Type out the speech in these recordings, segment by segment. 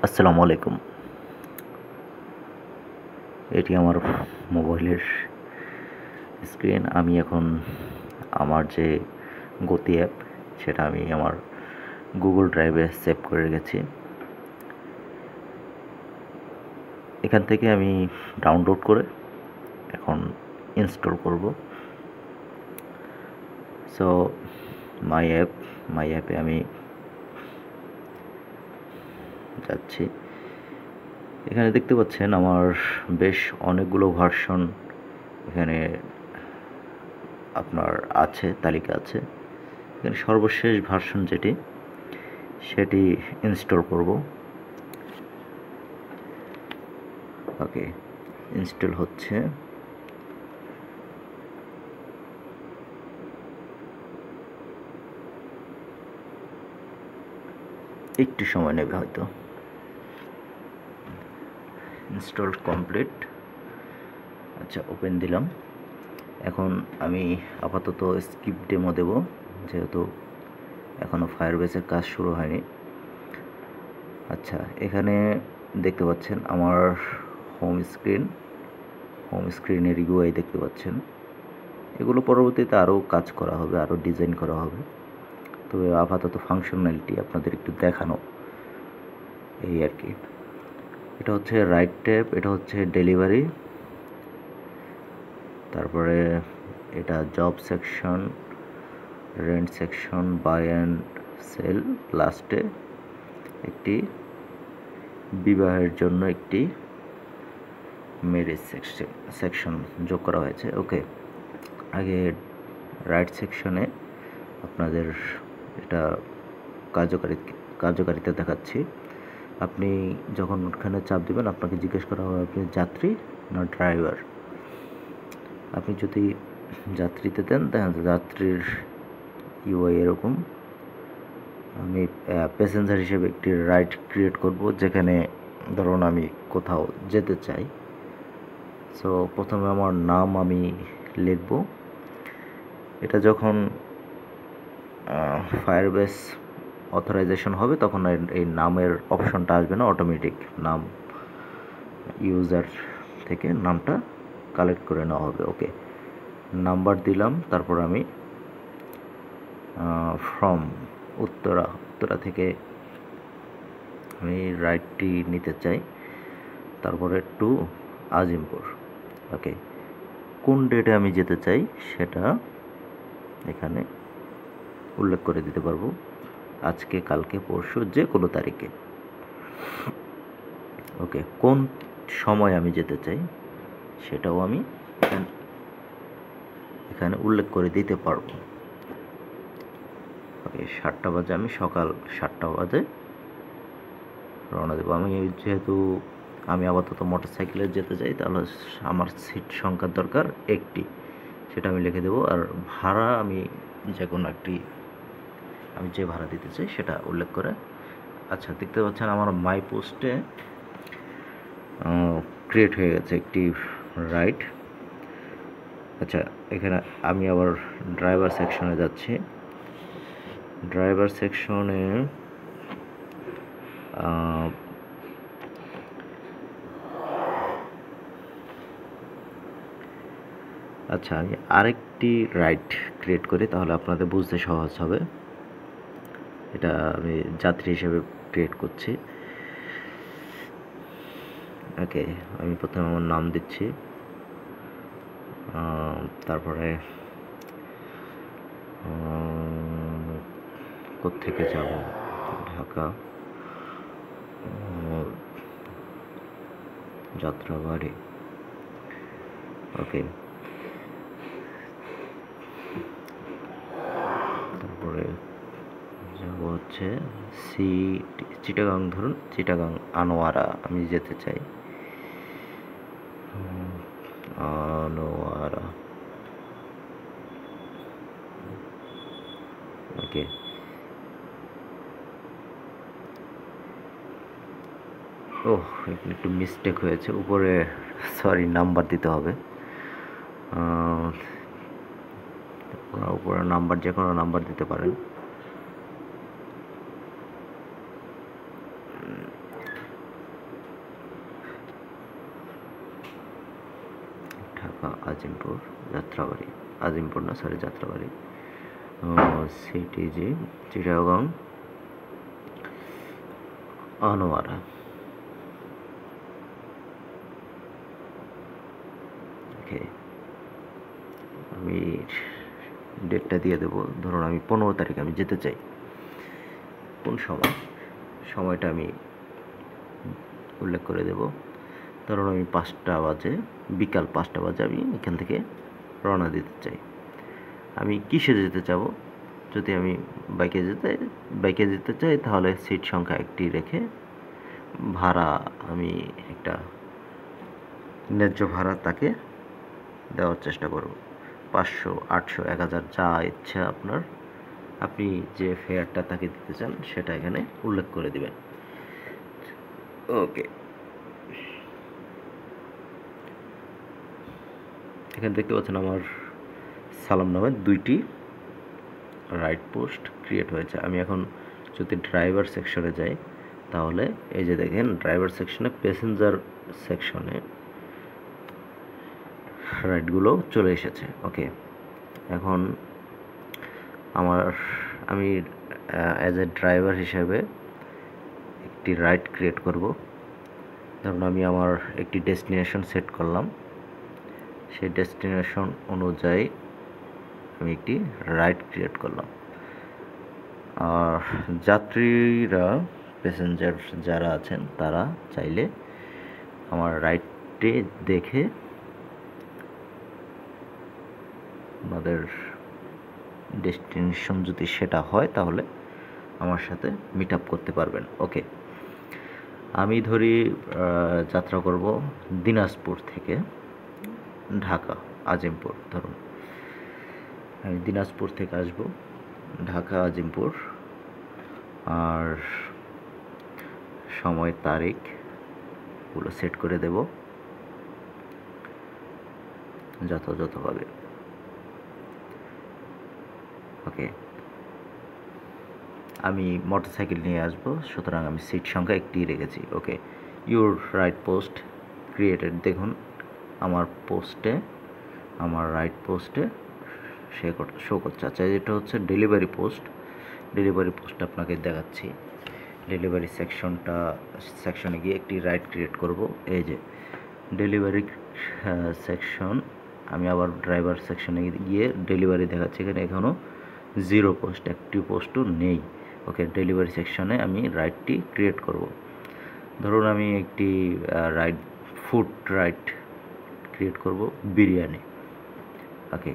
আসসালামু আলাইকুম। এটি আমার মোবাইলের স্ক্রিন। আমি এখন আমার যে গতি অ্যাপ সেটা আমি আমার গুগল ড্রাইভে সেভ করে রেখেছি। এখান থেকে আমি ডাউনলোড করে এখন ইনস্টল করব। সো মাই অ্যাপে আমি যাচ্ছি। এখানে দেখতে পাচ্ছেন আমার বেশ অনেকগুলো ভার্সন এখানে আপনার আছে, তালিকা আছে। এখানে সর্বশেষ ভার্সন সেটি ইনস্টল করব। ওকে, ইনস্টল হচ্ছে। একটু সময় নেবে হয়তো। Install complete. আচ্ছা, ওপেন দিলাম। এখন আমি আপাতত স্কিপ ডেমো দেব, যেহেতু এখনও ফায়ারবেসের কাজ শুরু হয়নি। আচ্ছা, এখানে দেখতে পাচ্ছেন আমার হোম স্ক্রিনের ইউআই দেখতে পাচ্ছেন। এগুলো পরবর্তীতে আরও কাজ করা হবে, আরও ডিজাইন করা হবে। তবে আপাতত ফাংশনালিটি আপনাদের একটু দেখানো, এই আর কি। এটা হচ্ছে রাইট ট্যাব, এটা হচ্ছে ডেলিভারি, তারপরে এটা job section, rent section, buy and sell, লাস্টে একটি বিবাহের জন্য একটি ম্যারেজ সেকশন যোগ করা হয়েছে। ওকে, আগে রাইট সেকশনে আপনাদের এটা কার্যকারিতা দেখাচ্ছি। আপনি যখন ওখানে চাপ দেবেন, আপনাকে জিজ্ঞেস করা হবে আপনি যাত্রী না ড্রাইভার। আপনি যদি যাত্রীতে দেন, যাত্রীর ইউআই এরকম। আমি প্যাসেঞ্জার হিসেবে একটি রাইড ক্রিয়েট করব, যেখানে ধরুন আমি কোথাও যেতে চাই। সো প্রথমে আমার নাম আমি লিখব। এটা যখন ফায়ারবেস অথরাইজেশন হবে তখন এই নামের অপশনটা আসবে না, অটোমেটিক নাম ইউজার থেকে নামটা কালেক্ট করে নেওয়া হবে। ওকে, নাম্বার দিলাম। তারপর আমি ফ্রম উত্তরা থেকে আমি রাইডটি নিতে চাই, তারপরে টু আজিমপুর। ওকে, কোন ডেটে আমি যেতে চাই সেটা এখানে উল্লেখ করে দিতে পারবো, আজকে, কালকে, পরশু, যে কোনো তারিখে। ওকে, কোন সময় আমি যেতে চাই সেটাও আমি এখানে উল্লেখ করে দিতে পারবো। ওকে, 7টা বাজে, আমি সকাল 7টা বাজে রওনা দেবো। যেহেতু আমি আপাতত মোটর সাইকেলে যেতে চাই, তাহলে আমার সিট সংখ্যার দরকার একটি, সেটা আমি লিখে দেবো। আর ভাড়া আমি যে কোনো একটি, আমি যে ভাড়া দিতে চাই সেটা উল্লেখ করে। আচ্ছা, দেখতে পাচ্ছেন আমার মাই পোস্টে ক্রিয়েট হয়ে গেছে একটি রাইড। আচ্ছা, এখানে আমি আবার ড্রাইভার সেকশনে যাচ্ছি। ড্রাইভার সেকশনে আচ্ছা, আমি আরেকটি রাইড ক্রিয়েট করি, তাহলে আপনাদের বুঝতে সহজ হবে। এটা আমি যাত্রী হিসেবে ক্রিয়েট করছি। ওকে, আমি প্রথমে আমার নাম দিচ্ছি, তারপরে কোত্থেকে যাব, ঢাকা, যাত্রাবাড়ি। ওকে, তারপরে যাব হচ্ছে চিটাগাং, ধরুন চিটাগাং আনোয়ারা আমি যেতে চাই, আনোয়ারা। ওকে, ওহ, এখানে একটু মিস্টেক হয়েছে, উপরে সরি নাম্বার দিতে হবে। উপরে নাম্বার, যে কোনো নাম্বার দিতে পারেন। ঢাকা আজিমপুর যাত্রাবাড়ি, আজিমপুর না সরি যাত্রাবাড়ি, সিটি জি চিটাগং আনোয়ারা। ওকে, আমি ডেটটা দিয়ে দেবো। ধরুন আমি 15 তারিখ আমি যেতে চাই। কোন সময়, সময়টা আমি উল্লেখ করে দেব। ধরুন আমি 5টা বাজে, বিকাল 5টা বাজে আমি এখান থেকে রওনা দিতে চাই। আমি কিসে যেতে চাবো? যদি আমি বাইকে যেতে চাই তাহলে সিট সংখ্যা 1টি রেখে ভাড়া আমি একটা ন্যায্য ভাড়া তাকে দেওয়ার চেষ্টা করব। 500, 800, 1000 যা ইচ্ছা আপনার, আপনি যে ফেয়ারটা তাকে দিতে চান সেটা এখানে উল্লেখ করে দিবেন। ওকে, এখানে দেখতে পাচ্ছেন আমার সালাম নামে 2টি রাইড পোস্ট ক্রিয়েট হয়েছে। আমি এখন যদি ড্রাইভার সেকশনে যাই তাহলে এই যে দেখেন ড্রাইভার সেকশনে, প্যাসেঞ্জার সেকশনে রাইডগুলো চলে এসেছে। ওকে, এখন আমি অ্যাজ এ ড্রাইভার হিসেবে একটি রাইড ক্রিয়েট করব। ধরুন আমি আমার একটি ডেস্টিনেশন সেট করলাম, সেই ডেস্টিনেশন অনুযায়ী আমি একটি রাইড ক্রিয়েট করলাম। আর যাত্রীরা, প্যাসেঞ্জার যারা আছেন তারা চাইলে আমার রাইডটি দেখে আমাদের ডেস্টিনেশন যদি সেটা হয় তাহলে আমার সাথে মিট আপ করতে পারবেন। ওকে, আমি ধরি যাত্রা করব দিনাজপুর থেকে ঢাকা আজিমপুর। ধরুন আমি দিনাজপুর থেকে আসব ঢাকা আজিমপুর, আর সময় তারিখগুলো সেট করে দেব যথাযথভাবে। ওকে, আমি মোটরসাইকেল নিয়ে আসব, সুতরাং আমি সিট সংখ্যা 1টি রেখেছি। ওকে, ইউর রাইড পোস্ট ক্রিয়েটেড। দেখুন আমার রাইড পোস্টে শো করছে। আচ্ছা, এটা হচ্ছে ডেলিভারি পোস্ট আপনাকে দেখাচ্ছি। ডেলিভারি সেকশনে গিয়ে একটি রাইড ক্রিয়েট করব। এই যে ডেলিভারি সেকশন, আমি আবার ড্রাইভার সেকশনে গিয়ে ডেলিভারি দেখাচ্ছি। এখানে এখনও 0 পোস্ট, একটি পোস্টও নেই। ওকে, ডেলিভারি সেকশনে আমি রাইডটি ক্রিয়েট করব। ধরুন আমি একটি ফুড রাইড ক্রিয়েট করব, বিরিয়ানি। ওকে,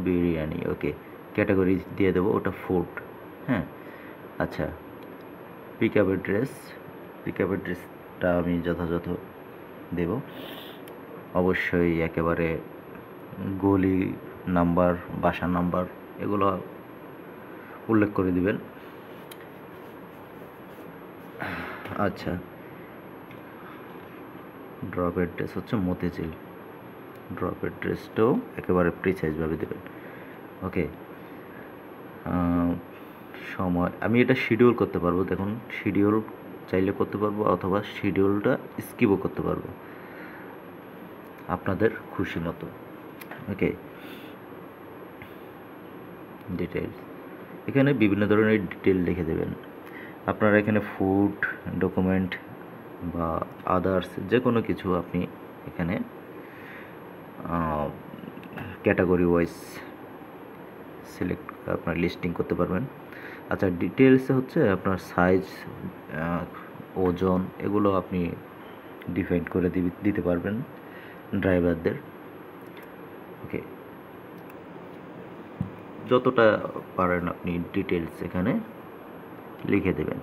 বিরিয়ানি। ওকে, ক্যাটাগরি দিয়ে দেবো ওটা ফুড। হ্যাঁ, আচ্ছা, পিক আপ অ্যাড্রেসটা আমি যথাযথ দেব। অবশ্যই একেবারে গলি নাম্বার, বাসা নাম্বার এগুলো উল্লেখ করে দিবেন। আচ্ছা, ড্রপ অ্যাড্রেস হচ্ছে মতিঝিল। ড্রপ অ্যাড্রেসটাও একেবারে প্রিসাইজভাবে দেবেন। ওকে, সময় আমি এটা শিডিউল করতে পারবো। দেখুন, শিডিউল চাইলে করতে পারবো অথবা শিডিউলটা স্কিপও করতে পারবো, আপনাদের খুশি মতো। ওকে, ডিটেলস, এখানে বিভিন্ন ধরনের ডিটেল লিখে দেবেন। আপনারা এখানে ফুড, ডকুমেন্ট বা আদার্স যে কোনো কিছু আপনি এখানে ক্যাটাগরি ওয়াইজ সিলেক্ট আপনার লিস্টিং করতে পারবেন। আচ্ছা, ডিটেলসে হচ্ছে আপনার সাইজ, ওজন এগুলো আপনি ডিফাইন করে দিতে পারবেন ড্রাইভারদের। ওকে, যতটা পারেন আপনি ডিটেলস এখানে লিখে দেবেন।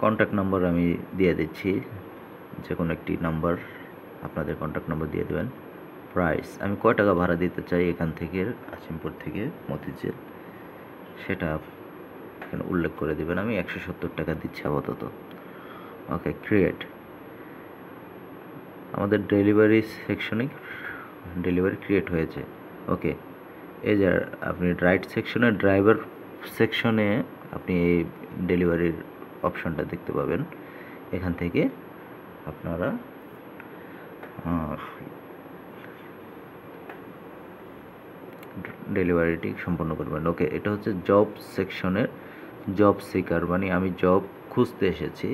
কন্ট্যাক্ট নাম্বার আমি দিয়ে দিচ্ছি, যে কোনো একটি নাম্বার আপনাদের কন্ট্যাক্ট নাম্বার দিয়ে দেবেন। প্রাইস, আমি কয় টাকা ভাড়া দিতে চাই এখান থেকে আজিমপুর থেকে মতিঝিল সেটা এখানে উল্লেখ করে দেবেন। আমি 170 টাকা দিচ্ছি আপাতত। ওকে, ক্রিয়েট। আমাদের ডেলিভারি সেকশনে ডেলিভারি ক্রিয়েট হয়েছে। ওকে, এই যে আপনি রাইট সেকশনে ড্রাইভার সেকশনে আপনি এই ডেলিভারির অপশনটা দেখতে পাবেন। এখান থেকে আপনারা ডেলিভারিটি সম্পন্ন করবেন। ওকে, এটা হচ্ছে জব সেকশনের জব সিকার, মানে আমি জব খুঁজতে এসেছি,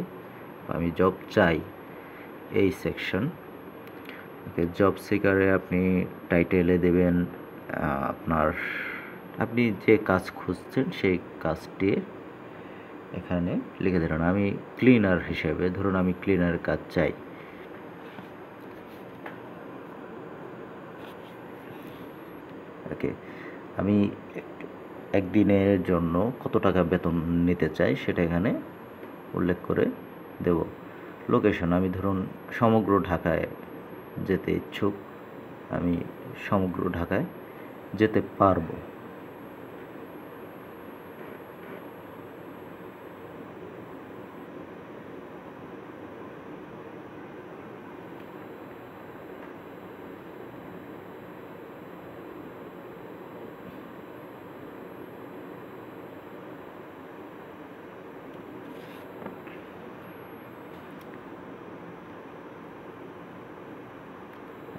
আমি জব চাই, এই সেকশন। ওকে, জব সিকারে আপনি টাইটেলে দেবেন আপনি যে কাজ খুঁজছেন সেই কাজটি এখানে লিখে দিলেন। আমি ক্লিনার হিসেবে, ধরুন আমি ক্লিনারের কাজ চাই। ওকে, আমি একদিনের জন্য কত টাকা বেতন নিতে চাই সেটা এখানে উল্লেখ করে দেব। লোকেশন, আমি ধরুন সমগ্র ঢাকায় যেতে ইচ্ছুক, আমি সমগ্র ঢাকায় যেতে পারবো।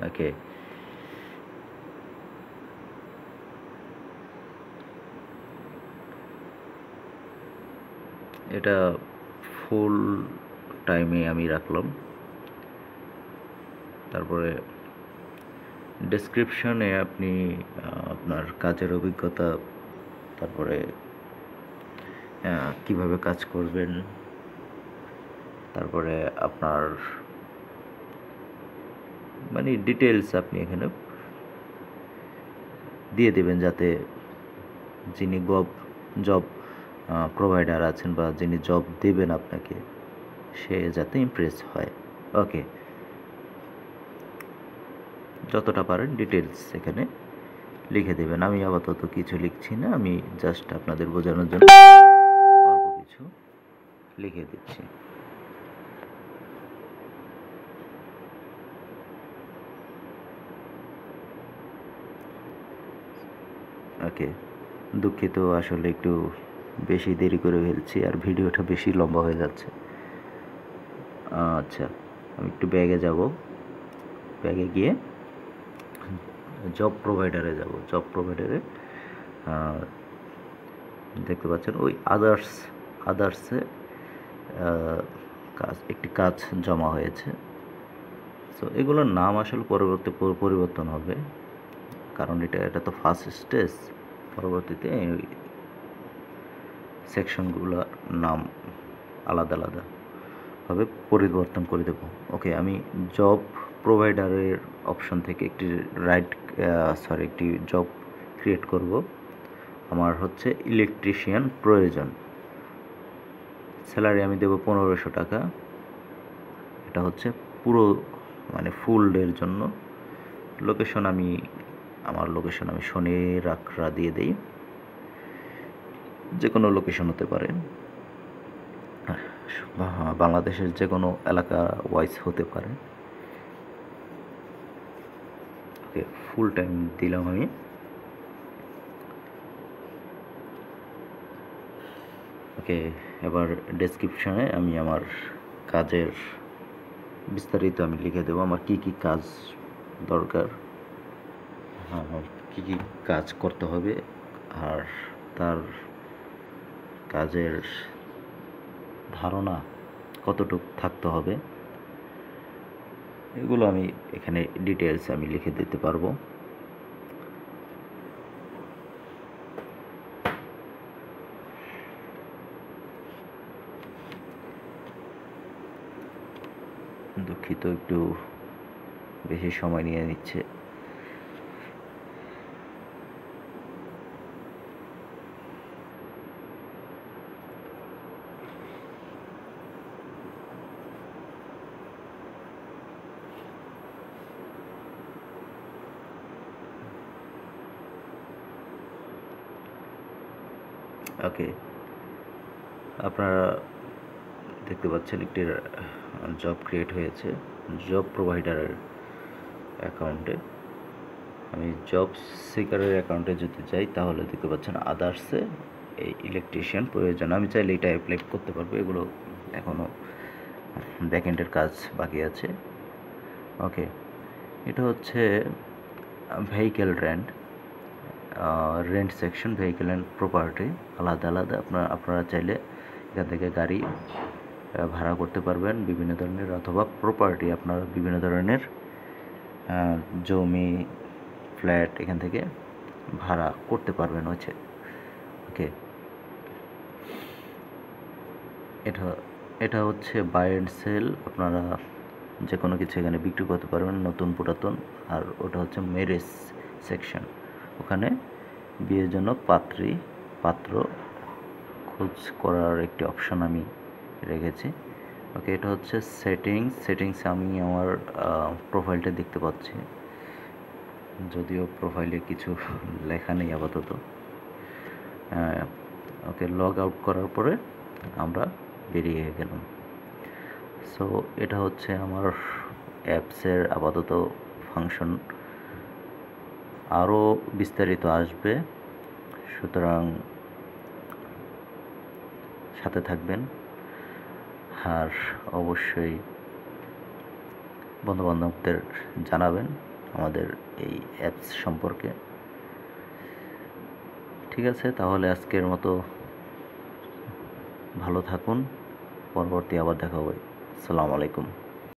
ওকে, এটা ফুল টাইমে আমি রাখলাম। তারপরে ডেসক্রিপশনে আপনি আপনার কাজের অভিজ্ঞতা, তারপরে কিভাবে কাজ করবেন, তারপরে আপনার মানে ডিটেলস আপনি এখানে দিয়ে দেবেন, যাতে যিনি জব প্রোভাইডার আছেন বা যিনি জব দেবেন আপনাকে, সে যাতে ইমপ্রেস হয়। ওকে, যতটা পারেন ডিটেলস এখানে লিখে দেবেন। আমি আপাতত কিছু লিখছি না, আমি জাস্ট আপনাদের বোঝানোর জন্য অল্প কিছু লিখে দিচ্ছি। ওকে, দুঃখিত, আসলে একটু বেশি দেরি করে ফেলছি আর ভিডিওটা বেশি লম্বা হয়ে যাচ্ছে। আচ্ছা, আমি একটু ব্যাগে যাব, ব্যাগে গিয়ে জব প্রোভাইডারে যাব। জব প্রোভাইডারে দেখতে পাচ্ছেন ওই আদার্সে একটি কাজ জমা হয়েছে। সো এগুলোর নাম আসলে পরিবর্তন হবে, কারণ এটা তো ফার্স্ট স্টেজ। পরবর্তীতে সেকশনগুলোর নাম আলাদা আলাদাভাবে পরিবর্তন করে দেব। ওকে, আমি জব প্রোভাইডারের অপশন থেকে একটি জব ক্রিয়েট করব। আমার হচ্ছে ইলেকট্রিশিয়ান প্রয়োজন। স্যালারি আমি দেব 1500 টাকা। এটা হচ্ছে পুরো মানে ফুল ডের জন্য। লোকেশন আমার লোকেশন আমি শনির আখড়া দিয়ে দিই, যে কোনো লোকেশন হতে পারে, বাংলাদেশের যে কোনো এলাকা ওয়াইজ হতে পারে। ওকে, ফুল টাইম দিলাম আমি। ওকে, এবার ডেসক্রিপশনে আমি আমার কাজের বিস্তারিত আমি লিখে দেবো, আমার কি কি কাজ দরকার, কি কি কাজ করতে হবে, আর তার কাজের ধারণা কতটুকু থাকতে হবে, এগুলো আমি এখানে ডিটেলস আমি লিখে দিতে পারবো। দুঃখিত, একটু বেশি সময় নিয়ে নিচ্ছে। ওকে, আপনারা দেখতে পাচ্ছেন একটি জব ক্রিয়েট হয়েছে জব প্রোভাইডারের অ্যাকাউন্টে। আমি জব সিকারের অ্যাকাউন্টে যদি যাই তাহলে দেখতে পাচ্ছেন আদার্সে এই ইলেকট্রিশিয়ান প্রয়োজন। আমি চাইলে এটা অ্যাপ্লাই করতে পারবো, এগুলো এখনও ব্যাকএন্ডের কাজ বাকি আছে। ওকে, এটা হচ্ছে vehicle rent section, vehicle and property আলাদা আলাদা। আপনারা চাইলে এখান থেকে গাড়ি ভাড়া করতে পারবেন বিভিন্ন ধরনের, অথবা প্রপার্টি আপনারা বিভিন্ন ধরনের জমি, ফ্ল্যাট এখান থেকে ভাড়া করতে পারবেন হচ্ছে। ওকে, এটা হচ্ছে বাই অ্যান্ড সেল, আপনারা যে কোনো কিছু এখানে বিক্রি করতে পারবেন, নতুন পুরাতন। আর ওটা হচ্ছে ম্যারেজ সেকশন, ওখানে বিয়ের জন্য পাত্র খোঁজ করার একটি অপশন আমি রেখেছি। ওকে, এটা হচ্ছে সেটিংস আমি আমার প্রোফাইলটা দেখতে পাচ্ছি, যদিও প্রোফাইলে কিছু লেখা নেই আপাতত। ওকে, লগ আউট করার পরে আমরা বেরিয়ে গেলাম। সো এটা হচ্ছে আমার অ্যাপসের আপাতত ফাংশন, আরও বিস্তারিত আসবে, সুতরাং সাথে থাকবেন। আর অবশ্যই বন্ধুবান্ধবদের জানাবেন আমাদের এই অ্যাপস সম্পর্কে। ঠিক আছে, তাহলে আজকের মতো ভালো থাকুন, পরবর্তী আবার দেখা হবে। আসসালামু আলাইকুম।